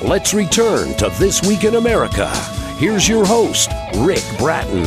Let's return to This Week in America. Here's your host, Rick Bratton.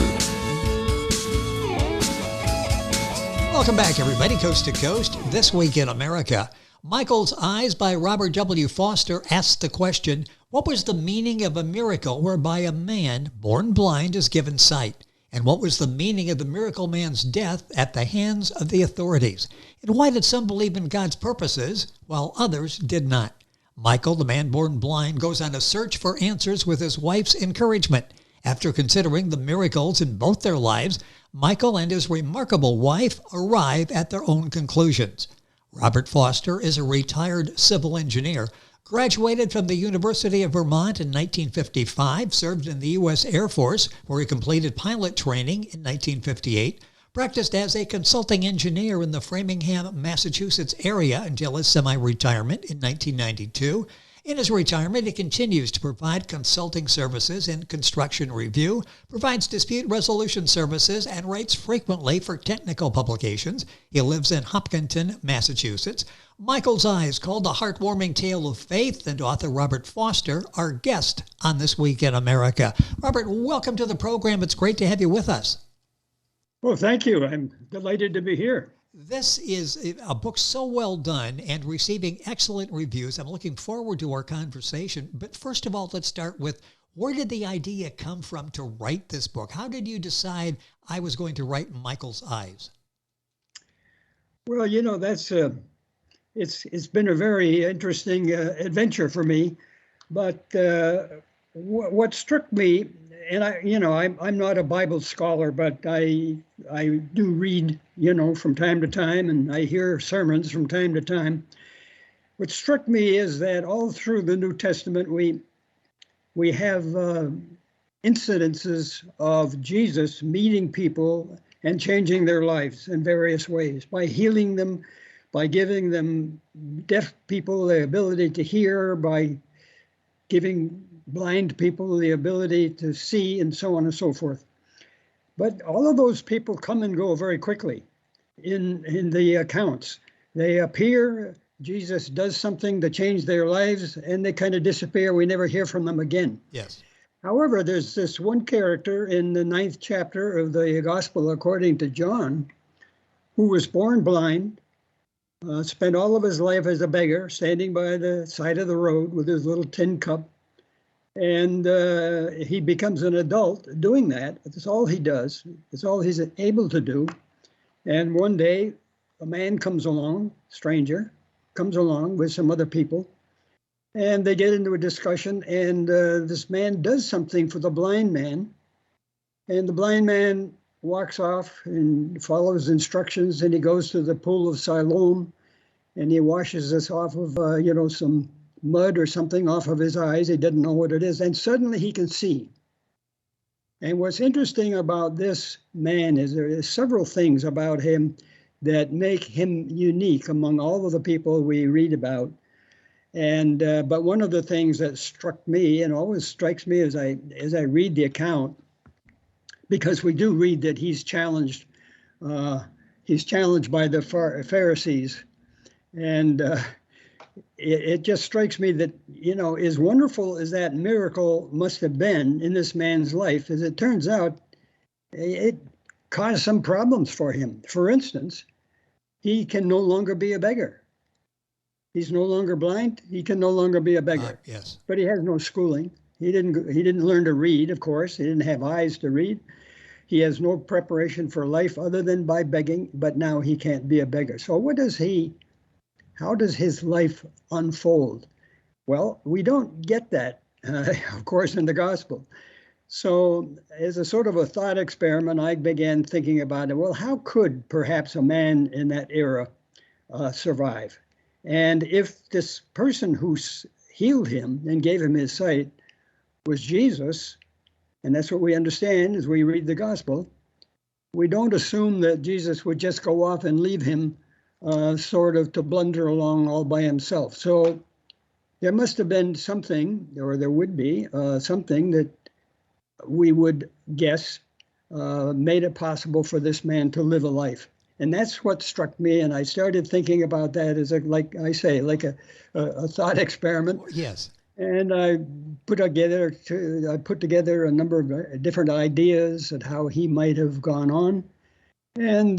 Welcome back, everybody, coast to coast. This Week in America. Michael's Eyes by Robert W. Foster asks the question, what was the meaning of a miracle whereby a man born blind is given sight? And what was the meaning of the miracle man's death at the hands of the authorities? And why did some believe in God's purposes while others did not? Michael, the man born blind, goes on a search for answers with his wife's encouragement. After considering the miracles in both their lives, Michael and his remarkable wife arrive at their own conclusions. Robert Foster is a retired civil engineer, graduated from the University of Vermont in 1955, served in the U.S. Air Force, where he completed pilot training in 1958, practiced as a consulting engineer in the Framingham, Massachusetts area until his semi-retirement in 1992. In his retirement, he continues to provide consulting services in construction review, provides dispute resolution services, and writes frequently for technical publications. He lives in Hopkinton, Massachusetts. Michael's Eyes, called The Heartwarming Tale of Faith, and author Robert Foster, our guest on This Week in America. Robert, welcome to the program. It's great to have you with us. Well, thank you. I'm delighted to be here. This is a book so well done and receiving excellent reviews. I'm looking forward to our conversation. But first of all, let's start with, where did the idea come from to write this book? How did you decide I was going to write Michael's Eyes? Well, you know, it's been a very interesting adventure for me. But what struck me, and I'm not a Bible scholar, but I do read, from time to time, and I hear sermons from time to time. What struck me is that all through the New Testament, we have incidences of Jesus meeting people and changing their lives in various ways, by healing them, by giving them deaf people the ability to hear, by giving blind people the ability to see, and so on and so forth. But all of those people come and go very quickly in the accounts. They appear, Jesus does something to change their lives, and they kind of disappear. We never hear from them again. Yes. However, there's this one character in the 9th chapter of the Gospel according to John, who was born blind, spent all of his life as a beggar, standing by the side of the road with his little tin cup. And he becomes an adult doing that. That's all he does. It's all he's able to do. And one day, a man comes along, stranger, comes along with some other people, and they get into a discussion, and this man does something for the blind man. And the blind man walks off and follows instructions, and he goes to the pool of Siloam, and he washes this off of, some mud or something off of his eyes. He didn't know what it is. And suddenly he can see. And what's interesting about this man is there are several things about him that make him unique among all of the people we read about. And but one of the things that struck me, and always strikes me as I read the account, because we do read that he's challenged by the Pharisees. And it just strikes me that, as wonderful as that miracle must have been in this man's life, as it turns out, it caused some problems for him. For instance, he can no longer be a beggar. He's no longer blind. He can no longer be a beggar. Yes. But he has no schooling. He didn't learn to read, of course. He didn't have eyes to read. He has no preparation for life other than by begging, but now he can't be a beggar. So how does his life unfold? Well, we don't get that, of course, in the gospel. So as a sort of a thought experiment, I began thinking about it. Well, how could perhaps a man in that era survive? And if this person who healed him and gave him his sight was Jesus, and that's what we understand as we read the gospel, we don't assume that Jesus would just go off and leave him sort of to blunder along all by himself. So there must have been something, or there would be something that we would guess made it possible for this man to live a life. And that's what struck me. And I started thinking about that as like a thought experiment. Yes. And I put together a number of different ideas and how he might have gone on. And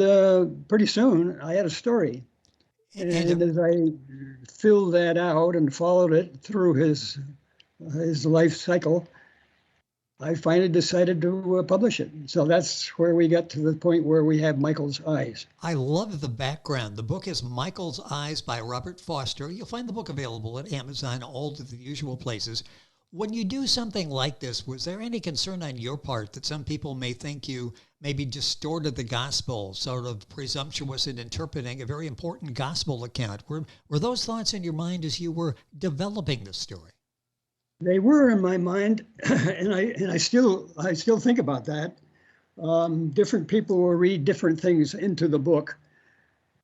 pretty soon I had a story. And as I filled that out and followed it through his life cycle, I finally decided to publish it. So that's where we got to the point where we have Michael's Eyes. I love the background. The book is Michael's Eyes by Robert Foster. You'll find the book available at Amazon, all of the usual places. When you do something like this, was there any concern on your part that some people may think you maybe distorted the gospel, sort of presumptuous in interpreting a very important gospel account? Were those thoughts in your mind as you were developing the story? They were in my mind, and I still think about that. Different people will read different things into the book,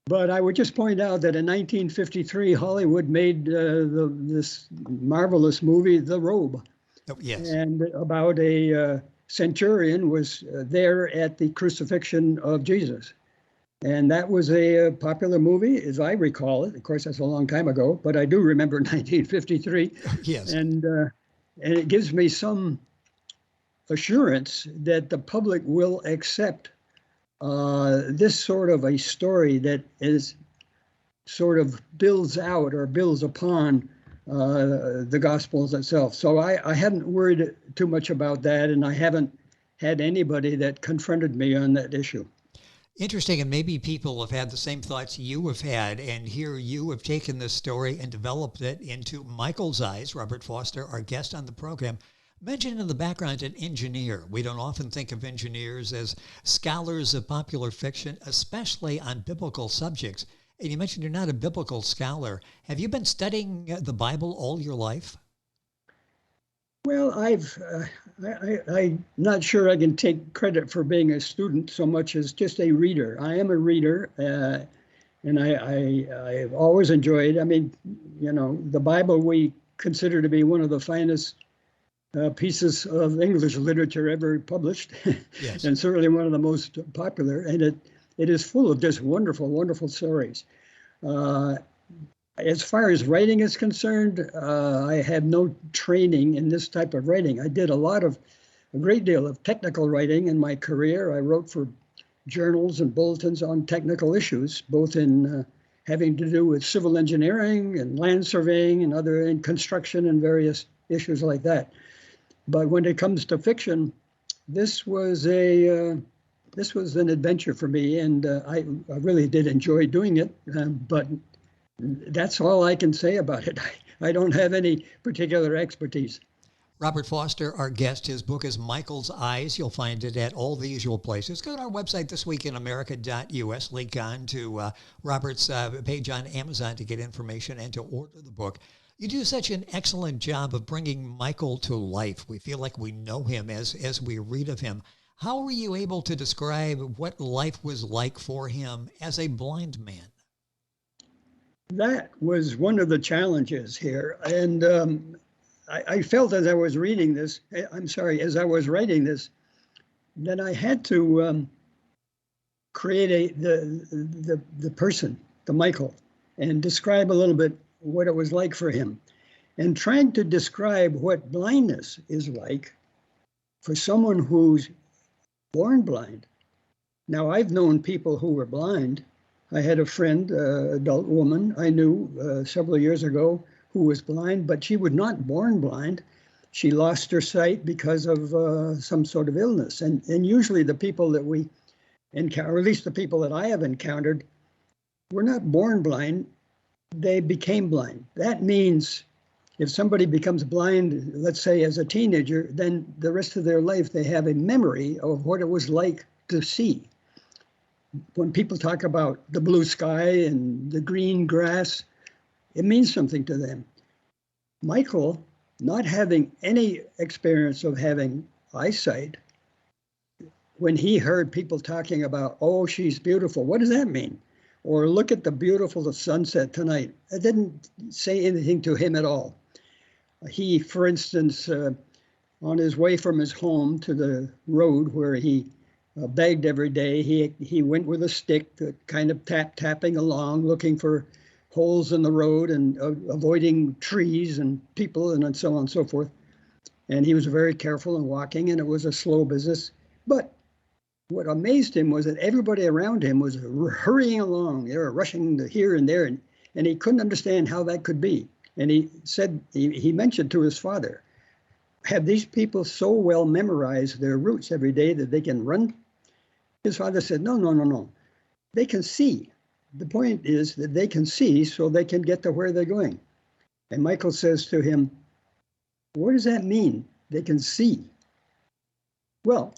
but I would just point out that in 1953, Hollywood made this marvelous movie, The Robe. Oh, yes. And about a centurion was there at the crucifixion of Jesus. And that was a popular movie, as I recall it. Of course, that's a long time ago, but I do remember 1953. Yes. And it gives me some assurance that the public will accept this sort of a story that is sort of builds out or builds upon the Gospels itself. So I haven't worried too much about that, and I haven't had anybody that confronted me on that issue. Interesting, and maybe people have had the same thoughts you have had, and here you have taken this story and developed it into Michael's Eyes. Robert Foster, our guest on the program, mentioned in the background an engineer. We don't often think of engineers as scholars of popular fiction, especially on biblical subjects. And you mentioned you're not a biblical scholar. Have you been studying the Bible all your life? Well, I'm not sure I can take credit for being a student so much as just a reader. I am a reader, and I've always enjoyed. I mean, the Bible we consider to be one of the finest pieces of English literature ever published, Yes. and certainly one of the most popular. And it is full of just wonderful, wonderful stories. As far as writing is concerned, I had no training in this type of writing. I did a great deal of technical writing in my career. I wrote for journals and bulletins on technical issues, both in having to do with civil engineering and land surveying and in construction and various issues like that. But when it comes to fiction, this was an adventure for me, and I really did enjoy doing it. But that's all I can say about it. I don't have any particular expertise. Robert Foster, our guest, his book is Michael's Eyes. You'll find it at all the usual places. Go to our website, thisweekinamerica.us, link on to Robert's page on Amazon to get information and to order the book. You do such an excellent job of bringing Michael to life. We feel like we know him as we read of him. How were you able to describe what life was like for him as a blind man? That was one of the challenges here. And I felt as I was writing this, that I had to create the person, the Michael, and describe a little bit what it was like for him. And trying to describe what blindness is like for someone who's born blind. Now, I've known people who were blind. I had a friend, adult woman I knew several years ago who was blind, but she was not born blind. She lost her sight because of some sort of illness. And usually the people that we encounter, or at least the people that I have encountered, were not born blind, they became blind. That means if somebody becomes blind, let's say as a teenager, then the rest of their life they have a memory of what it was like to see. When people talk about the blue sky and the green grass, it means something to them. Michael, not having any experience of having eyesight, when he heard people talking about, oh, she's beautiful, what does that mean? Or look at the beautiful sunset tonight. It didn't say anything to him at all. He, for instance, on his way from his home to the road where he begged every day, he went with a stick, kind of tapping along, looking for holes in the road and avoiding trees and people and so on and so forth. And he was very careful in walking, and it was a slow business. But what amazed him was that everybody around him was hurrying along. They were rushing to here and there, and he couldn't understand how that could be. And he said, he mentioned to his father, have these people so well memorized their routes every day that they can run? His father said, no. They can see. The point is that they can see so they can get to where they're going. And Michael says to him, what does that mean? They can see. Well,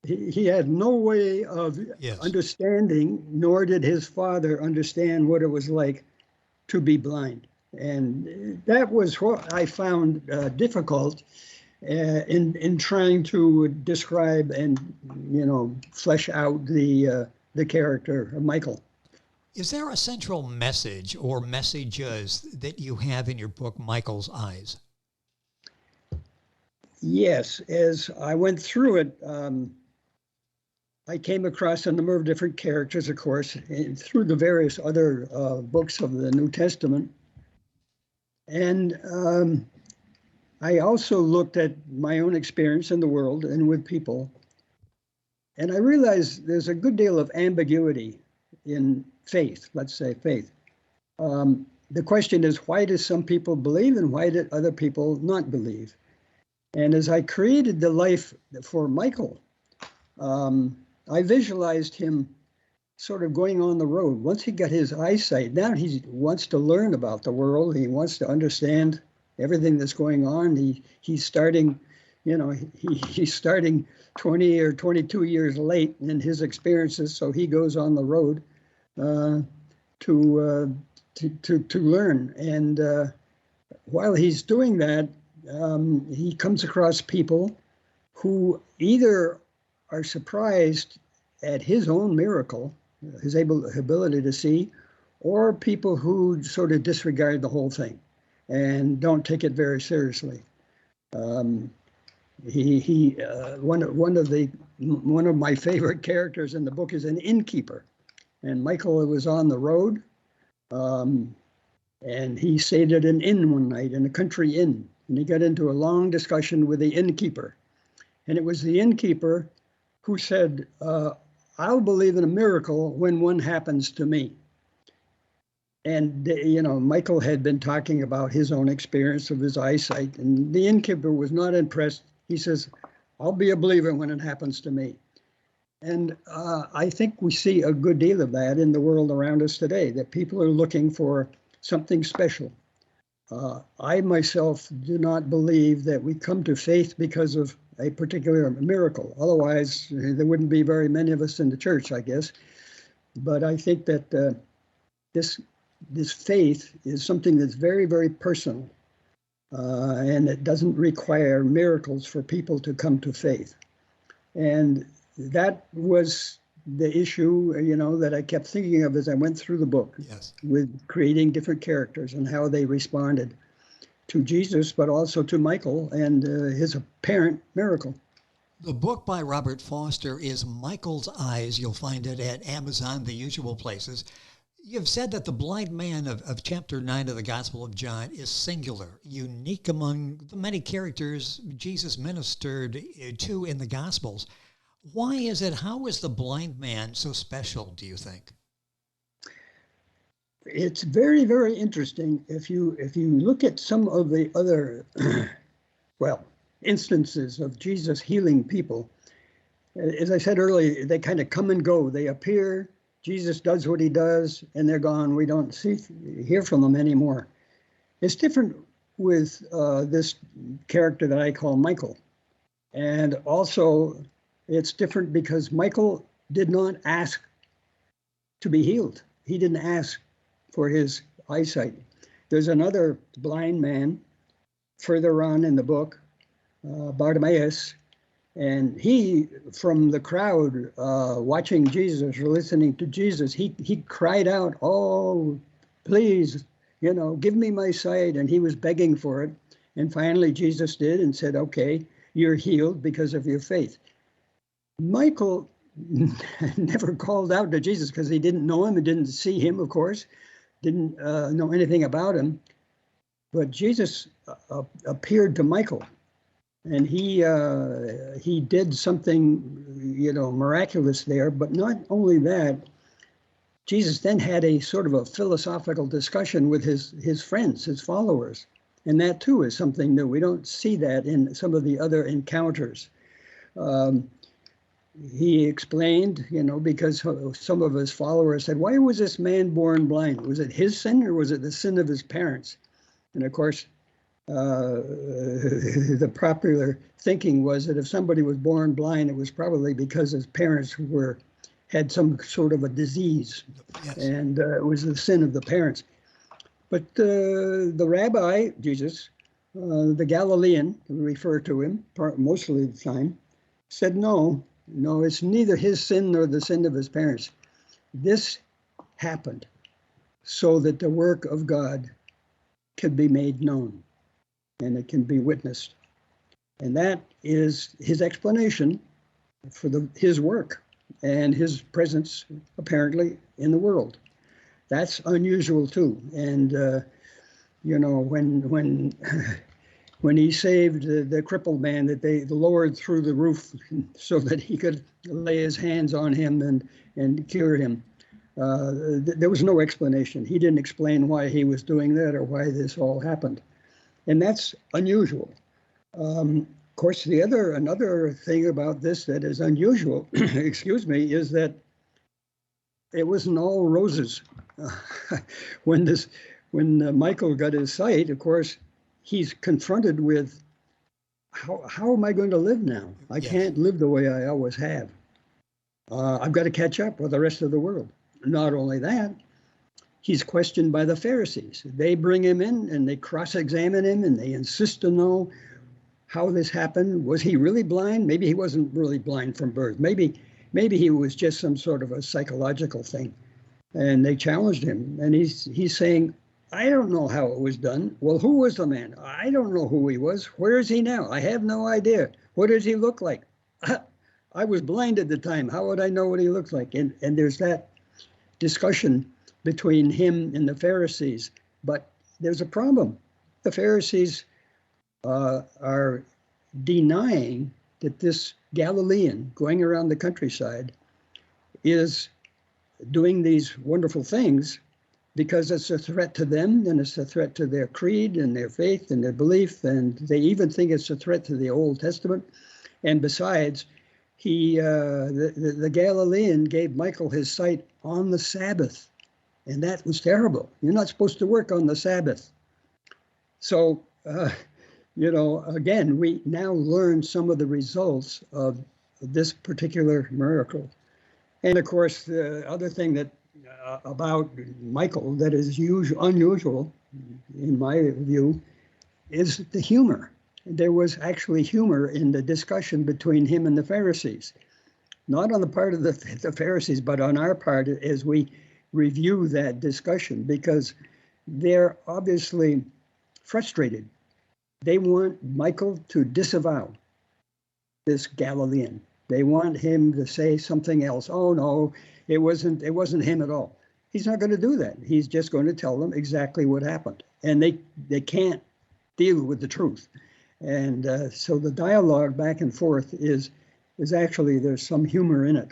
he had no way of understanding, nor did his father understand what it was like to be blind. And that was what I found difficult in trying to describe and, flesh out the character of Michael. Is there a central message or messages that you have in your book, Michael's Eyes? Yes, as I went through it, I came across a number of different characters, of course, through the various other books of the New Testament. And I also looked at my own experience in the world and with people. And I realized there's a good deal of ambiguity in faith, let's say faith. The question is, why do some people believe and why did other people not believe? And as I created the life for Michael, I visualized him sort of going on the road. Once he got his eyesight, now he wants to learn about the world. He wants to understand everything that's going on. He's starting, he's starting 20 or 22 years late in his experiences, so he goes on the road to learn. And while he's doing that, he comes across people who either are surprised at his own miracle, his ability to see, or people who sort of disregard the whole thing and don't take it very seriously. One of my favorite characters in the book is an innkeeper, and Michael was on the road, and he stayed at an inn one night, in a country inn, and he got into a long discussion with the innkeeper, and it was the innkeeper who said, I'll believe in a miracle when one happens to me. And, Michael had been talking about his own experience of his eyesight, and the innkeeper was not impressed. He says, I'll be a believer when it happens to me. And I think we see a good deal of that in the world around us today, that people are looking for something special. I myself do not believe that we come to faith because of a particular miracle. Otherwise, there wouldn't be very many of us in the church, I guess. But I think that this faith is something that's very, very personal, and it doesn't require miracles for people to come to faith. And that was the issue, that I kept thinking of as I went through the book, with creating different characters and how they responded to Jesus, but also to Michael and his apparent miracle. The book by Robert Foster is Michael's Eyes. You'll find it at Amazon, the usual places. You've said that the blind man of chapter 9 of the Gospel of John is singular, unique among the many characters Jesus ministered to in the Gospels. Why is it? How is the blind man so special, do you think? It's very, very interesting. If you look at some of the other, instances of Jesus healing people, as I said earlier, they kind of come and go. They appear, Jesus does what he does, and they're gone. We don't hear from them anymore. It's different with this character that I call Michael. And also, it's different because Michael did not ask to be healed. He didn't ask for his eyesight. There's another blind man further on in the book, Bartimaeus, and he, from the crowd watching Jesus or listening to Jesus, he cried out, "Oh, please, give me my sight," and he was begging for it. And finally Jesus did and said, "Okay, you're healed because of your faith." Michael never called out to Jesus because he didn't know him and didn't see him, of course. didn't know anything about him. But Jesus appeared to Michael, and he did something, miraculous there. But not only that, Jesus then had a sort of a philosophical discussion with his friends, his followers. And that too is something new. We don't see that in some of the other encounters. He explained, because some of his followers said, why was this man born blind? Was it his sin or was it the sin of his parents? And of course, the popular thinking was that if somebody was born blind, it was probably because his parents had some sort of a disease. Yes. And it was the sin of the parents. But the rabbi, Jesus, the Galilean, we refer to him most of the time, said, no, it's neither his sin nor the sin of his parents. This happened so that the work of God could be made known and it can be witnessed. And that is his explanation for his work and his presence apparently in the world. That's unusual too. And when he saved the crippled man that they lowered through the roof so that he could lay his hands on him and cure him, there was no explanation. He didn't explain why he was doing that or why this all happened. And that's unusual. Of course, another thing about this that is unusual, is that it wasn't all roses. When Michael got his sight, of course, he's confronted with, how am I going to live now? I can't live the way I always have. I've got to catch up with the rest of the world. Not only that, he's questioned by the Pharisees. They bring him in and they cross-examine him and they insist to know how this happened. Was he really blind? Maybe he wasn't really blind from birth. Maybe he was just some sort of a psychological thing. And they challenged him. And he's saying, I don't know how it was done. Well, who was the man? I don't know who he was. Where is he now? I have no idea. What does he look like? I was blind at the time. How would I know what he looks like? And there's that discussion between him and the Pharisees. But there's a problem. The Pharisees are denying that this Galilean going around the countryside is doing these wonderful things because it's a threat to them and it's a threat to their creed and their faith and their belief. And they even think it's a threat to the Old Testament. And besides, the Galilean gave Michael his sight on the Sabbath. And that was terrible. You're not supposed to work on the Sabbath. So, again, we now learn some of the results of this particular miracle. And of course, the other thing that about Michael that is unusual, in my view, is the humor. There was actually humor in the discussion between him and the Pharisees. Not on the part of the Pharisees, but on our part as we review that discussion, because they're obviously frustrated. They want Michael to disavow this Galilean. They want him to say something else. Oh no, it wasn't him at all. He's not going to do that. He's just going to tell them exactly what happened. And they can't deal with the truth. And so the dialogue back and forth is actually, there's some humor in it.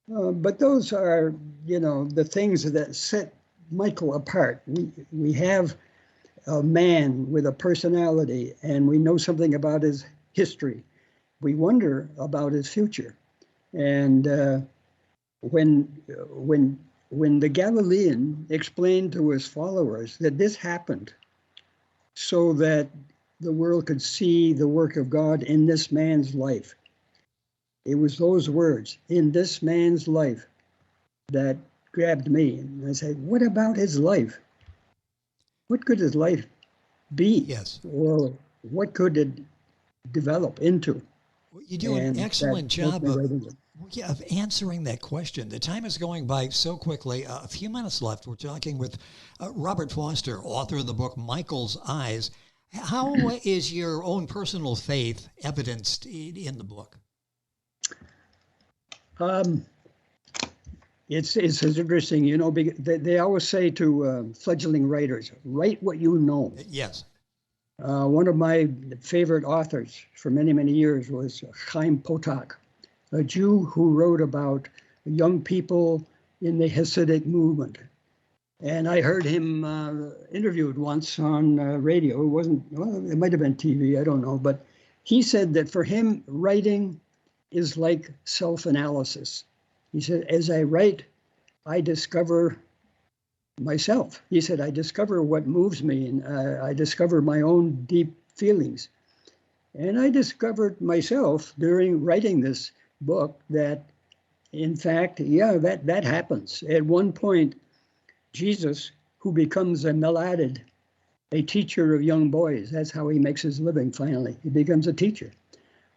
But those are, the things that set Michael apart. We have a man with a personality, and we know something about his history. We wonder about his future. And when the Galilean explained to his followers that this happened so that the world could see the work of God in this man's life, it was those words, in this man's life, that grabbed me. And I said, what about his life? What could his life be? Yes. Or what could it develop into? Well, you do an excellent job of answering that question. The time is going by so quickly. A few minutes left. We're talking with Robert Foster, author of the book Michael's Eyes. How is your own personal faith evidenced in the book? It's interesting, they always say to fledgling writers, write what you know. Yes. One of my favorite authors for many, many years was Chaim Potok, a Jew who wrote about young people in the Hasidic movement. And I heard him interviewed once on radio. It might have been TV, I don't know. But he said that for him, writing is like self-analysis. He said, as I write, I discover myself. He said, I discover what moves me, and I discover my own deep feelings. And I discovered myself during writing this book that, in fact, that happens. At one point, Jesus, who becomes a meladid, a teacher of young boys, that's how he makes his living finally. He becomes a teacher.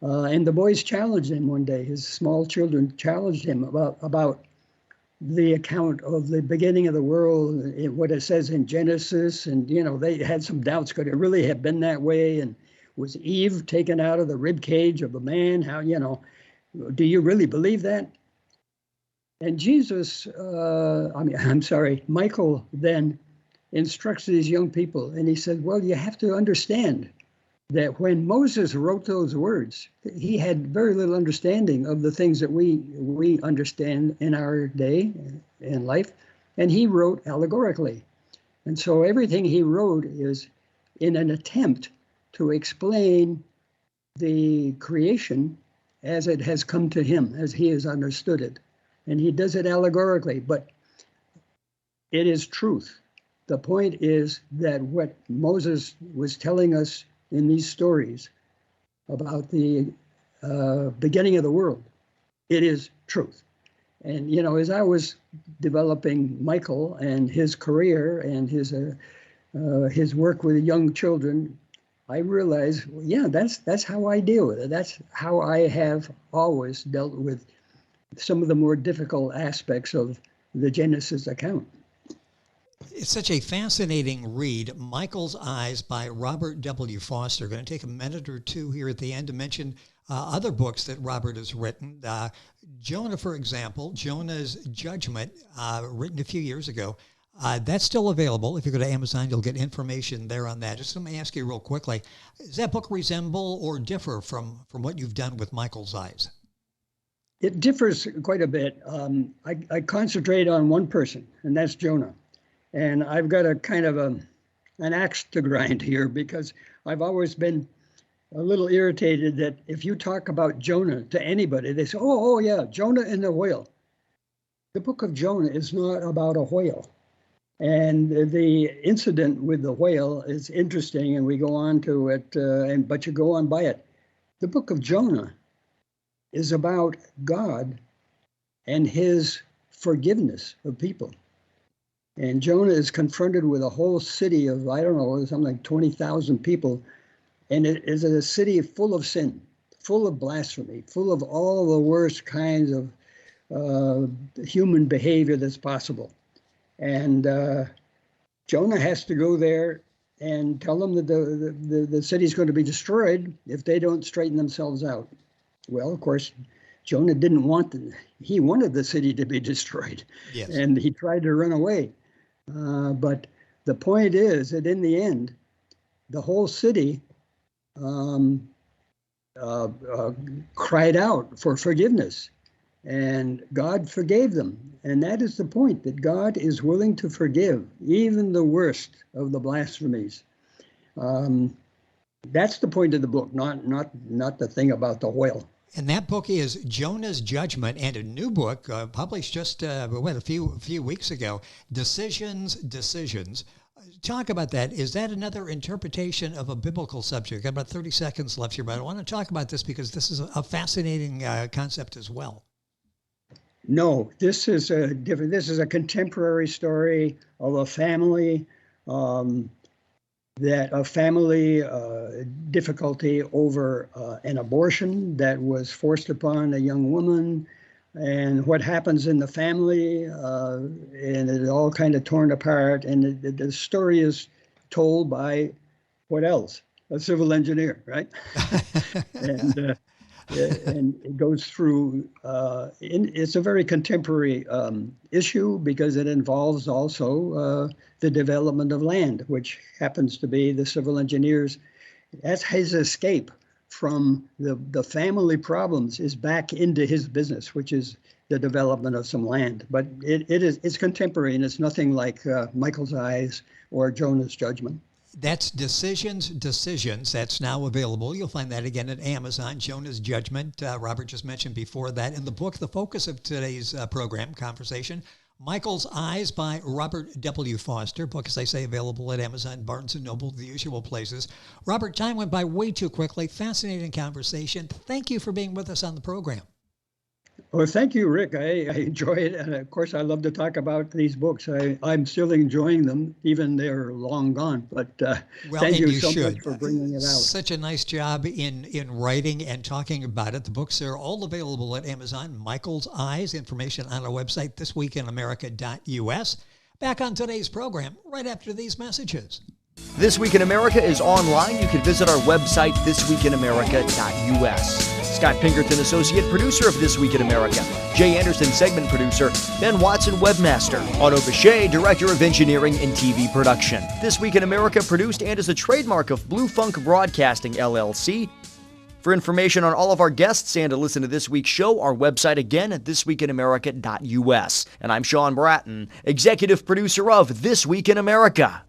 And the boys challenged him one day. His small children challenged him about the account of the beginning of the world, what it says in Genesis. And, they had some doubts. Could it really have been that way? And was Eve taken out of the rib cage of a man? How, do you really believe that? And Jesus, Michael then instructs these young people, and he said, well, you have to understand that when Moses wrote those words, he had very little understanding of the things that we understand in our day and life, and he wrote allegorically. And so everything he wrote is in an attempt to explain the creation as it has come to him, as he has understood it. And he does it allegorically, but it is truth. The point is that what Moses was telling us in these stories about the beginning of the world, it is truth. And, as I was developing Michael and his career and his work with young children, I realized, that's how I deal with it. That's how I have always dealt with some of the more difficult aspects of the Genesis account. It's such a fascinating read, Michael's Eyes by Robert W. Foster. Going to take a minute or two here at the end to mention other books that Robert has written. Jonah, for example, Jonah's Judgment, written a few years ago. That's still available. If you go to Amazon, you'll get information there on that. Just let me ask you real quickly, does that book resemble or differ from what you've done with Michael's Eyes? It differs quite a bit. I concentrate on one person, and that's Jonah. And I've got a kind of an axe to grind here, because I've always been a little irritated that if you talk about Jonah to anybody, they say, oh yeah, Jonah and the whale. The book of Jonah is not about a whale. And the incident with the whale is interesting, and we go on to it, but you go on by it. The book of Jonah is about God and his forgiveness of people. And Jonah is confronted with a whole city of, I don't know, something like 20,000 people. And it is a city full of sin, full of blasphemy, full of all the worst kinds of human behavior that's possible. And Jonah has to go there and tell them that the city's going to be destroyed if they don't straighten themselves out. Well, of course, Jonah didn't he wanted the city to be destroyed. Yes. And he tried to run away. But the point is that in the end, the whole city cried out for forgiveness, and God forgave them. And that is the point, that God is willing to forgive even the worst of the blasphemies. That's the point of the book, not the thing about the whale. And that book is Jonah's Judgment, and a new book published just a few weeks ago, Decisions. Talk about that. Is that another interpretation of a biblical subject? Got about 30 seconds left here, but I want to talk about this because this is a fascinating concept as well. No, this is a contemporary story of a family difficulty over an abortion that was forced upon a young woman, and what happens in the family, and it all kind of torn apart. And the story is told by what else? A civil engineer, right? And And it goes through, it's a very contemporary issue because it involves also the development of land, which happens to be the civil engineers. That's his escape from the family problems is back into his business, which is the development of some land. But it's contemporary, and it's nothing like Michael's Eyes or Jonah's Judgment. That's Decisions. That's now available. You'll find that again at Amazon. Jonah's Judgment, Robert just mentioned before that. In the book, the focus of today's conversation, Michael's Eyes by Robert W. Foster. Book, as I say, available at Amazon, Barnes & Noble, the usual places. Robert, time went by way too quickly. Fascinating conversation. Thank you for being with us on the program. Well, thank you, Rick. I enjoy it. And of course, I love to talk about these books. I'm still enjoying them, even they're long gone. But thank you so much for bringing it out. Such a nice job in writing and talking about it. The books are all available at Amazon. Michael's Eyes, information on our website, thisweekinamerica.us. Back on today's program right after these messages. This Week in America is online. You can visit our website, thisweekinamerica.us. Scott Pinkerton, associate producer of This Week in America. Jay Anderson, segment producer. Ben Watson, webmaster. Otto Bechet, director of engineering and TV production. This Week in America produced and is a trademark of Blue Funk Broadcasting, LLC. For information on all of our guests and to listen to this week's show, our website again at thisweekinamerica.us. And I'm Sean Bratton, executive producer of This Week in America.